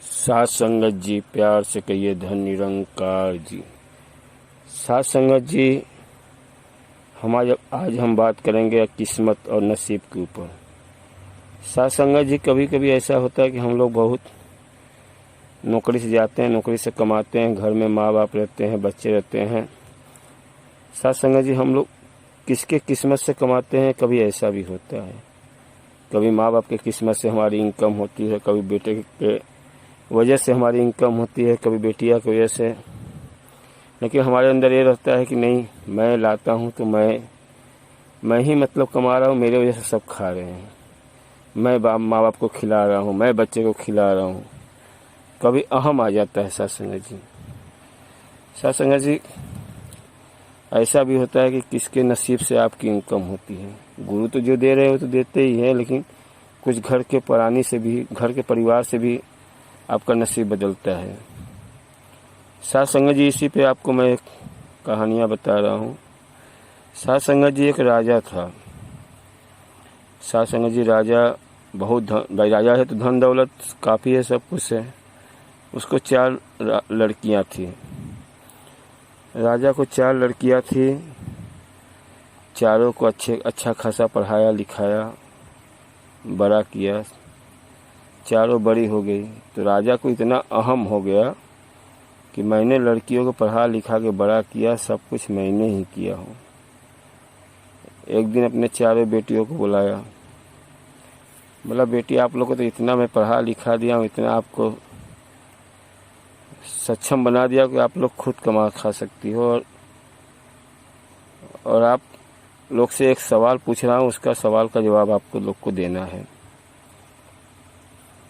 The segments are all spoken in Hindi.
साथ संगत जी, प्यार से कहिए धन निरंकार जी। साथ संगत जी, आज हम बात करेंगे किस्मत और नसीब के ऊपर। साथ संगत जी, कभी कभी ऐसा होता है कि हम लोग बहुत नौकरी से जाते हैं, नौकरी से कमाते हैं, घर में माँ बाप रहते हैं, बच्चे रहते हैं। साथ संगत जी, हम लोग किसके किस्मत से कमाते हैं, कभी ऐसा भी होता है। कभी माँ बाप के किस्मत से हमारी इनकम होती है, कभी बेटे के वजह से हमारी इनकम होती है, कभी बेटिया की वजह से। लेकिन हमारे अंदर ये रहता है कि नहीं, मैं लाता हूँ तो मैं ही मतलब कमा रहा हूँ, मेरे वजह से सब खा रहे हैं। मैं माँ बाप को खिला रहा हूँ, मैं बच्चे को खिला रहा हूँ। कभी अहम आ जाता है साथ संगत जी। साथ संगत जी, ऐसा भी होता है कि किसके नसीब से आपकी इनकम होती है। गुरु तो जो दे रहे हो तो देते ही हैं, लेकिन कुछ घर के प्राणी से भी, घर के परिवार से भी आपका नसीब बदलता है। साथ संगत जी, इसी पे आपको मैं कहानियाँ बता रहा हूँ। साथ संगत जी, एक राजा था। साथ संगत जी, राजा राजा है तो धन दौलत काफ़ी है, सब कुछ है। उसको 4 लड़कियाँ थी। राजा को 4 लड़कियाँ थी। चारों को अच्छा खासा पढ़ाया लिखाया, बड़ा किया। चारों बड़ी हो गई तो राजा को इतना अहम हो गया कि मैंने लड़कियों को पढ़ा लिखा के बड़ा किया, सब कुछ मैंने ही किया हूँ। एक दिन अपने चारों बेटियों को बुलाया, बोला, बेटी, आप लोग को तो इतना मैं पढ़ा लिखा दिया हूँ, इतना आपको सक्षम बना दिया कि आप लोग खुद कमा खा सकती हो, और आप लोग से एक सवाल पूछ रहा हूँ, उसका सवाल का जवाब आपको लोग को देना है।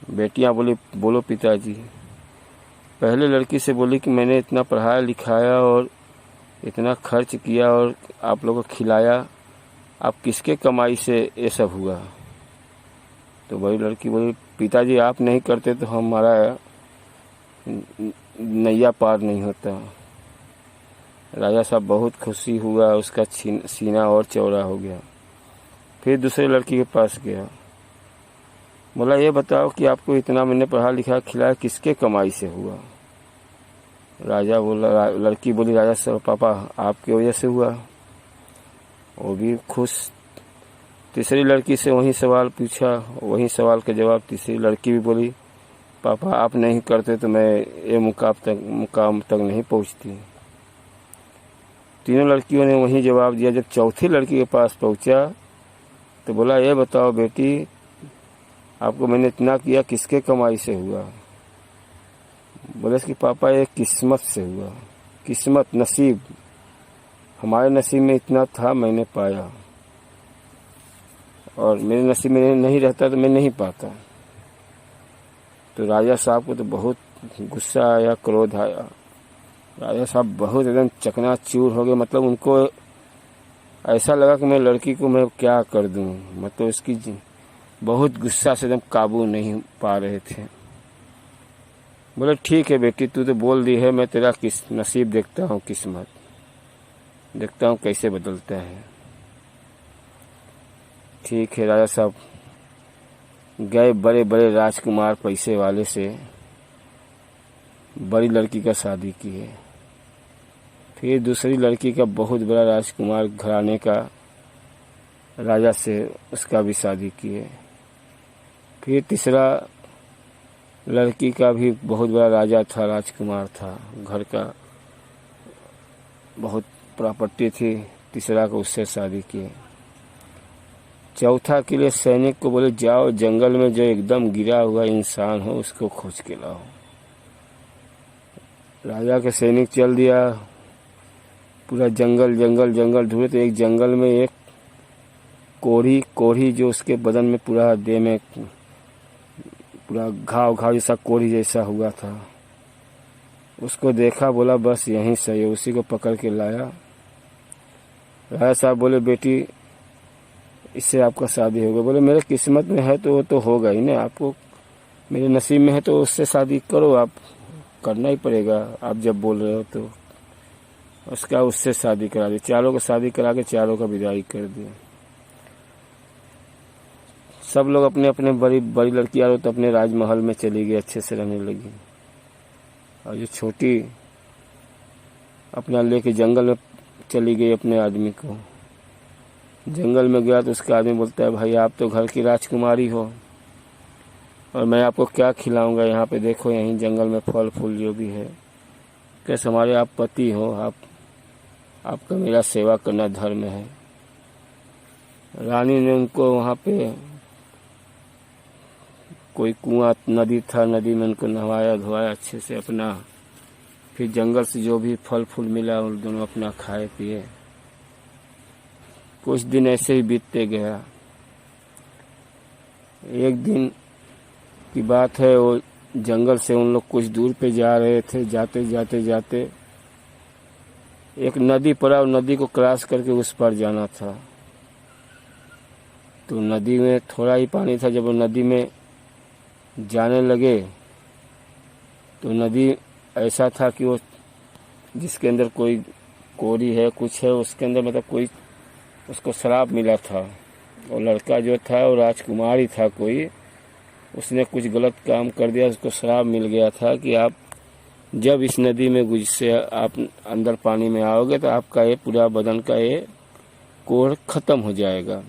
बेटियाँ बोली, बोलो पिताजी। पहले लड़की से बोली कि मैंने इतना पढ़ाया लिखाया और इतना खर्च किया और आप लोगों को खिलाया, आप किसके कमाई से ये सब हुआ? तो बड़ी लड़की बोली, पिताजी, आप नहीं करते तो हमारा नैया पार नहीं होता। राजा साहब बहुत खुशी हुआ, उसका सीना और चौड़ा हो गया। फिर दूसरे लड़की के पास गया, बोला, ये बताओ कि आपको इतना मैंने पढ़ा लिखा खिलाया, किसके कमाई से हुआ? राजा बोला, लड़की बोली, राजा साहब, पापा आपकी वजह से हुआ। वो भी खुश। तीसरी लड़की से वही सवाल पूछा, वही सवाल का जवाब तीसरी लड़की भी बोली, पापा आप नहीं करते तो मैं ये मुकाम तक नहीं पहुंचती। तीनों लड़कियों ने वही जवाब दिया। जब चौथी लड़की के पास पहुंचा तो बोला, ये बताओ बेटी, आपको मैंने इतना किया, किसके कमाई से हुआ? बोले कि पापा ये किस्मत से हुआ। किस्मत, नसीब, हमारे नसीब में इतना था, मैंने पाया, और मेरे नसीब में नहीं रहता तो मैं नहीं पाता। तो राजा साहब को तो बहुत गुस्सा आया, क्रोध आया। राजा साहब बहुत एकदम चकनाचूर हो गए। मतलब उनको ऐसा लगा कि मैं लड़की को मैं क्या कर दूं। मतलब उसकी बहुत गुस्सा से एकदम काबू नहीं पा रहे थे। बोले, ठीक है बेटी, तू तो बोल दी है, मैं तेरा नसीब देखता हूँ, किस्मत देखता हूँ कैसे बदलता है। ठीक है। राजा साहब गए, बड़े बड़े राजकुमार पैसे वाले से बड़ी लड़की का शादी किए। फिर दूसरी लड़की का बहुत बड़ा राजकुमार घराने का राजा से उसका भी शादी किए। फिर तीसरा लड़की का भी बहुत बड़ा राजा था, राजकुमार था, घर का बहुत प्रॉपर्टी थी, तीसरा को उससे शादी किए। चौथा के लिए सैनिक को बोले, जाओ जंगल में जो एकदम गिरा हुआ इंसान हो उसको खोज के लाओ। राजा के सैनिक चल दिया, पूरा जंगल जंगल जंगल ढूंढे तो एक जंगल में एक कोढ़ी जो उसके बदन में पूरा देह में पूरा घाव जैसा कोढ़ी जैसा हुआ था, उसको देखा। बोला, बस यहीं सही है। उसी को पकड़ के लाया। राजा साहब बोले, बेटी, इससे आपका शादी होगा। बोले, मेरे किस्मत में है तो वो तो होगा ही ना, आपको मेरे नसीब में है तो उससे शादी करो, आप करना ही पड़ेगा, आप जब बोल रहे हो तो। उससे शादी करा दी। चारों को शादी करा के चारों का विदाई कर दिया। सब लोग अपने अपने बड़ी बड़ी लड़कियां हो तो अपने राजमहल में चली गई, अच्छे से रहने लगी। और जो छोटी अपना लेके जंगल में चली गई अपने आदमी को। जंगल में गया तो उसका आदमी बोलता है, भाई आप तो घर की राजकुमारी हो और मैं आपको क्या खिलाऊंगा, यहाँ पे देखो यहीं जंगल में फल फूल जो भी है। कैसे हमारे आप पति हो, आपका मेरा सेवा करना धर्म है। रानी ने उनको वहाँ पे कोई कुआं नदी था, नदी में उनको नहवाया धोवाया अच्छे से अपना। फिर जंगल से जो भी फल फूल मिला उन दोनों अपना खाए पिए। कुछ दिन ऐसे ही बीतते गया। एक दिन की बात है, वो जंगल से उन लोग कुछ दूर पे जा रहे थे। जाते जाते जाते एक नदी पड़ा और नदी को क्रॉस करके उस पार जाना था। तो नदी में थोड़ा ही पानी था। जब वो नदी में जाने लगे तो नदी ऐसा था कि वो जिसके अंदर कोई कोरी है कुछ है, उसके अंदर मतलब कोई उसको शराब मिला था। और लड़का जो था वो राजकुमारी था कोई, उसने कुछ गलत काम कर दिया, उसको शराब मिल गया था कि आप जब इस नदी में से आप अंदर पानी में आओगे तो आपका ये पूरा बदन का ये कोढ़ खत्म हो जाएगा।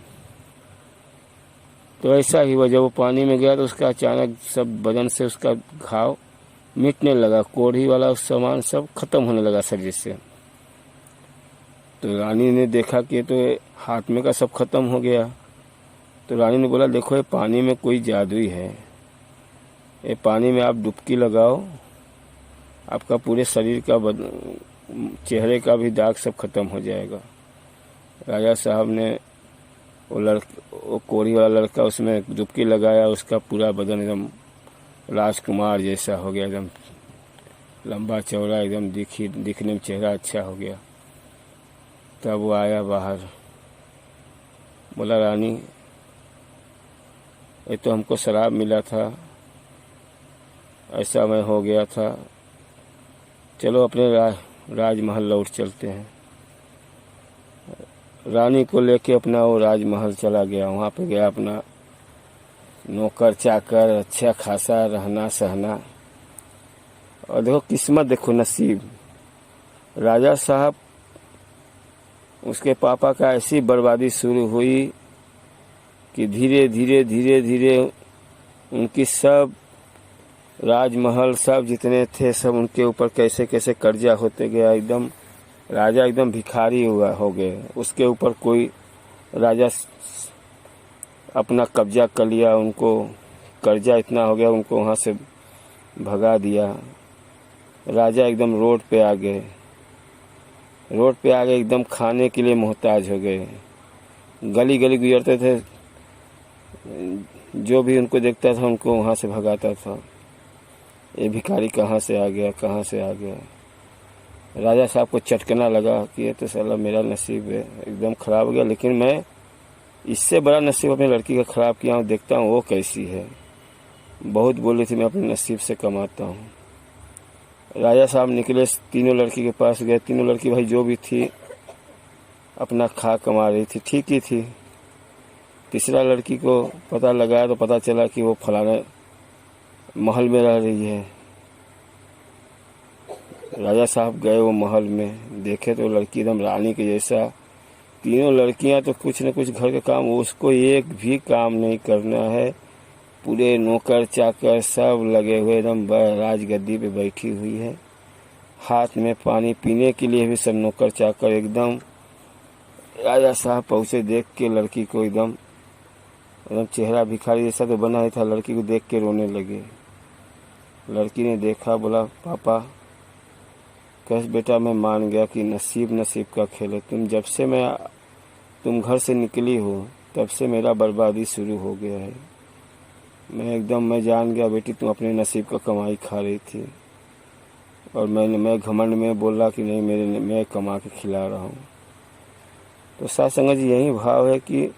तो ऐसा ही हुआ, जब वो पानी में गया तो उसका अचानक सब बदन से उसका घाव मिटने लगा, कोढ़ी वाला सामान सब खत्म होने लगा शरीर से। तो रानी ने देखा कि तो हाथ में का सब खत्म हो गया। तो रानी ने बोला, देखो ये पानी में कोई जादुई है, ये पानी में आप डुबकी लगाओ, आपका पूरे शरीर का चेहरे का भी दाग सब खत्म हो जाएगा। राजा साहब ने वो कोढ़ी वाला लड़का उसमें डुबकी लगाया, उसका पूरा बदन एकदम राजकुमार जैसा हो गया, एकदम लंबा चौड़ा, एकदम दिखने में चेहरा अच्छा हो गया। तब वो आया बाहर, बोला, रानी ये तो हमको शराब मिला था, ऐसा मैं हो गया था, चलो अपने राजमहल लौट चलते हैं। रानी को लेके अपना वो राजमहल चला गया। वहाँ पे गया, अपना नौकर चाकर अच्छा खासा रहना सहना। और देखो किस्मत, देखो नसीब, राजा साहब उसके पापा का ऐसी बर्बादी शुरू हुई कि धीरे धीरे धीरे धीरे उनकी सब राजमहल सब जितने थे सब उनके ऊपर कैसे कैसे कर्जा होते गया। एकदम राजा एकदम भिखारी हो गए। उसके ऊपर कोई राजा अपना कब्जा कर लिया, उनको कर्जा इतना हो गया, उनको वहाँ से भगा दिया। राजा एकदम रोड पे आ गए, एकदम खाने के लिए मोहताज हो गए। गली गली गुजरते थे, जो भी उनको देखता था उनको वहाँ से भगाता था। ये भिखारी कहाँ से आ गया। राजा साहब को चटकना लगा कि ये तो साला मेरा नसीब है एकदम ख़राब हो गया, लेकिन मैं इससे बड़ा नसीब अपनी लड़की का ख़राब किया हूँ, देखता हूँ वो कैसी है। बहुत बोली थी मैं अपने नसीब से कमाता हूँ। राजा साहब निकले, तीनों लड़की के पास गए। तीनों लड़की भाई जो भी थी अपना खा कमा रही थी, ठीक ही थी। तीसरा लड़की को पता लगाया तो पता चला कि वो फलाने महल में रह रही है। राजा साहब गए वो महल में, देखे तो लड़की एकदम रानी के जैसा। तीनों लड़कियां तो कुछ न कुछ घर के काम, उसको एक भी काम नहीं करना है। पूरे नौकर चाकर सब लगे हुए एकदम राजगद्दी पे बैठी हुई है। हाथ में पानी पीने के लिए भी सब नौकर चाकर एकदम। राजा साहब पहुँचे, देख के लड़की को एकदम चेहरा भिखारी जैसा तो बना ही था। लड़की को देख के रोने लगे। लड़की ने देखा, बोला, पापा कैसे बेटा, मैं मान गया कि नसीब का खेल है। जब से तुम घर से निकली हो तब से मेरा बर्बादी शुरू हो गया है। मैं जान गया बेटी तुम अपने नसीब का कमाई खा रही थी, और मैं घमंड में बोला कि नहीं मैं कमा के खिला रहा हूँ। तो साथ संगत जी यही भाव है कि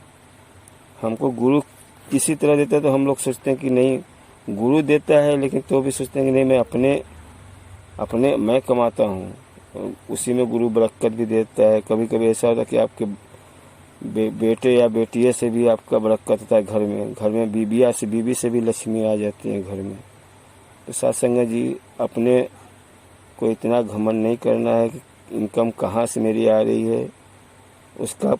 हमको गुरु किसी तरह देता है तो हम लोग सोचते हैं कि नहीं गुरु देता है, लेकिन तो भी सोचते हैं कि नहीं मैं अपने मैं कमाता हूँ, उसी में गुरु बरकत भी देता है। कभी कभी ऐसा होता है कि आपके बेटे या बेटिये से भी आपका बरकत होता है घर में बीबी से भी लक्ष्मी आ जाती है घर में। तो साथ संगत जी, अपने को इतना घमंड नहीं करना है कि इनकम कहाँ से मेरी आ रही है, उसका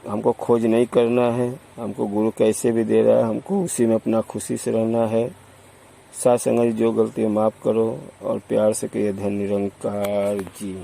हमको खोज नहीं करना है। हमको गुरु कैसे भी दे रहा है, हमको उसी में अपना खुशी से रहना है। साथ संगत जी, जो गलती माफ़ करो और प्यार से कहिए धन निरंकार जी।